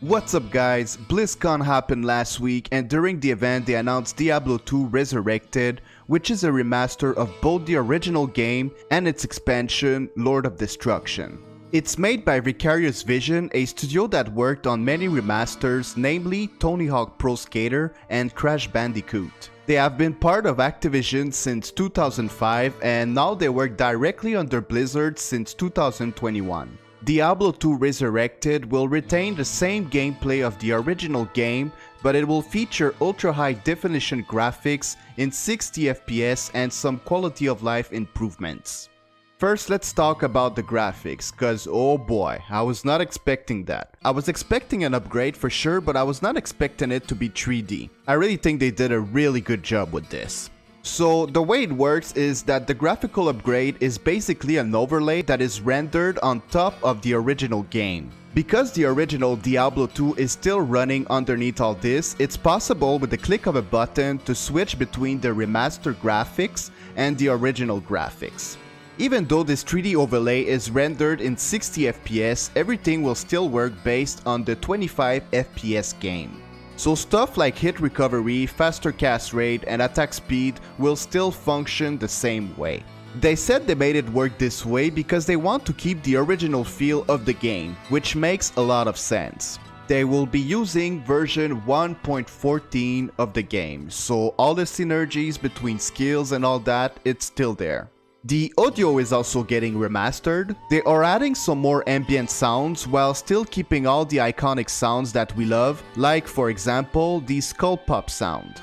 What's up guys, Blizzcon happened last week and during the event they announced Diablo 2 Resurrected, which is a remaster of both the original game and its expansion, Lord of Destruction. It's made by Vicarious Vision, a studio that worked on many remasters, namely Tony Hawk Pro Skater and Crash Bandicoot. They have been part of Activision since 2005 and now they work directly under Blizzard since 2021. Diablo 2 Resurrected will retain the same gameplay of the original game, but it will feature ultra-high definition graphics in 60 FPS and some quality of life improvements. First, let's talk about the graphics, cause oh boy, I was not expecting that. I was expecting an upgrade for sure, but I was not expecting it to be 3D. I really think they did a really good job with this. So the way it works is that the graphical upgrade is basically an overlay that is rendered on top of the original game. Because the original Diablo 2 is still running underneath all this, it's possible with the click of a button to switch between the remastered graphics and the original graphics. Even though this 3D overlay is rendered in 60 FPS, everything will still work based on the 25 FPS game. So stuff like hit recovery, faster cast rate, and attack speed will still function the same way. They said they made it work this way because they want to keep the original feel of the game, which makes a lot of sense. They will be using version 1.14 of the game, so all the synergies between skills and all that, it's still there. The audio is also getting remastered. They are adding some more ambient sounds while still keeping all the iconic sounds that we love, like for example the skull pop sound.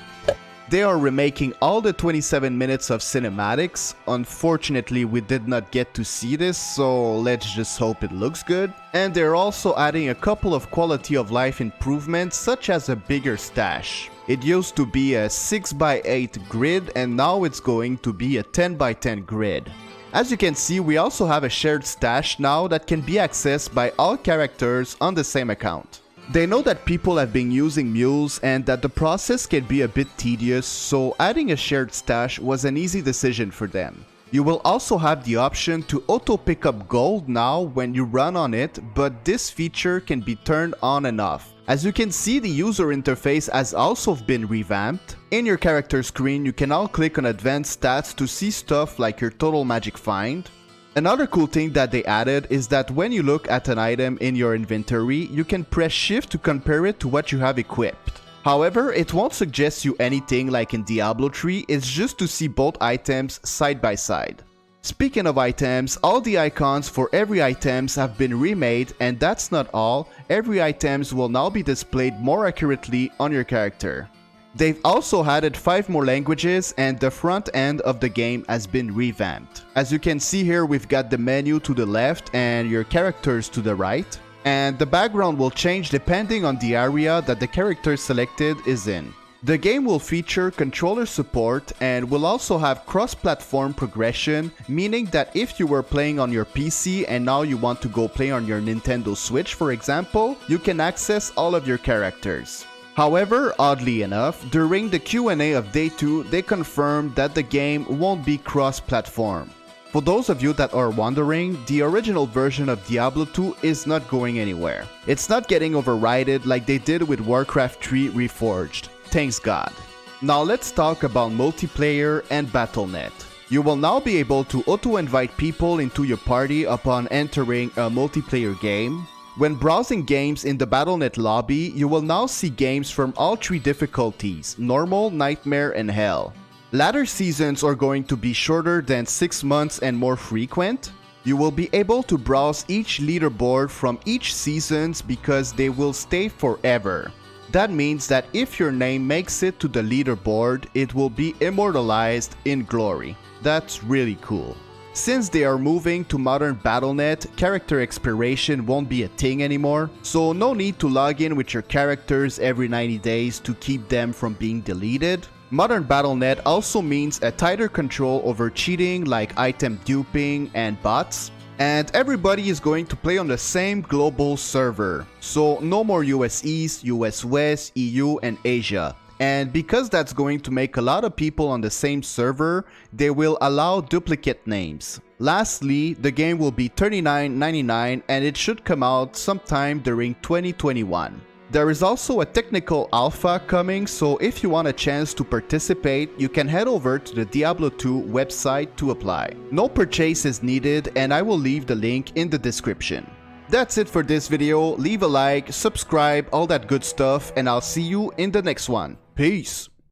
They are remaking all the 27 minutes of cinematics. Unfortunately, we did not get to see this, so let's just hope it looks good. And they're also adding a couple of quality of life improvements, such as a bigger stash. It used to be a 6x8 grid and now it's going to be a 10x10 grid. As you can see, we also have a shared stash now that can be accessed by all characters on the same account. They know that people have been using mules and that the process can be a bit tedious, so adding a shared stash was an easy decision for them. You will also have the option to auto pick up gold now when you run on it, but this feature can be turned on and off. As you can see, the user interface has also been revamped. In your character screen, you can now click on advanced stats to see stuff like your total magic find. Another cool thing that they added is that when you look at an item in your inventory, you can press shift to compare it to what you have equipped. However, it won't suggest you anything like in Diablo 3, it's just to see both items side by side. Speaking of items, all the icons for every items have been remade, and that's not all, every items will now be displayed more accurately on your character. They've also added 5 more languages and the front end of the game has been revamped. As you can see here, we've got the menu to the left and your characters to the right. And the background will change depending on the area that the character selected is in. The game will feature controller support and will also have cross-platform progression, meaning that if you were playing on your PC and now you want to go play on your Nintendo Switch for example, you can access all of your characters. However, oddly enough, during the Q&A of Day 2, they confirmed that the game won't be cross-platform. For those of you that are wondering, the original version of Diablo 2 is not going anywhere. It's not getting overridden like they did with Warcraft 3 Reforged. Thanks God. Now let's talk about multiplayer and Battle.net. You will now be able to auto-invite people into your party upon entering a multiplayer game. When browsing games in the Battle.net lobby, you will now see games from all 3 difficulties, Normal, Nightmare, and Hell. Latter seasons are going to be shorter than 6 months and more frequent. You will be able to browse each leaderboard from each seasons because they will stay forever. That means that if your name makes it to the leaderboard, it will be immortalized in glory. That's really cool. Since they are moving to modern Battle.net, character expiration won't be a thing anymore, so no need to log in with your characters every 90 days to keep them from being deleted. Modern Battle.net also means a tighter control over cheating like item duping and bots. And everybody is going to play on the same global server, so no more US East, US West, EU and Asia. And because that's going to make a lot of people on the same server, they will allow duplicate names. Lastly, the game will be $39.99 and it should come out sometime during 2021. There is also a technical alpha coming, so if you want a chance to participate, you can head over to the Diablo 2 website to apply. No purchase is needed, and I will leave the link in the description. That's it for this video. Leave a like, subscribe, all that good stuff, and I'll see you in the next one. Peace!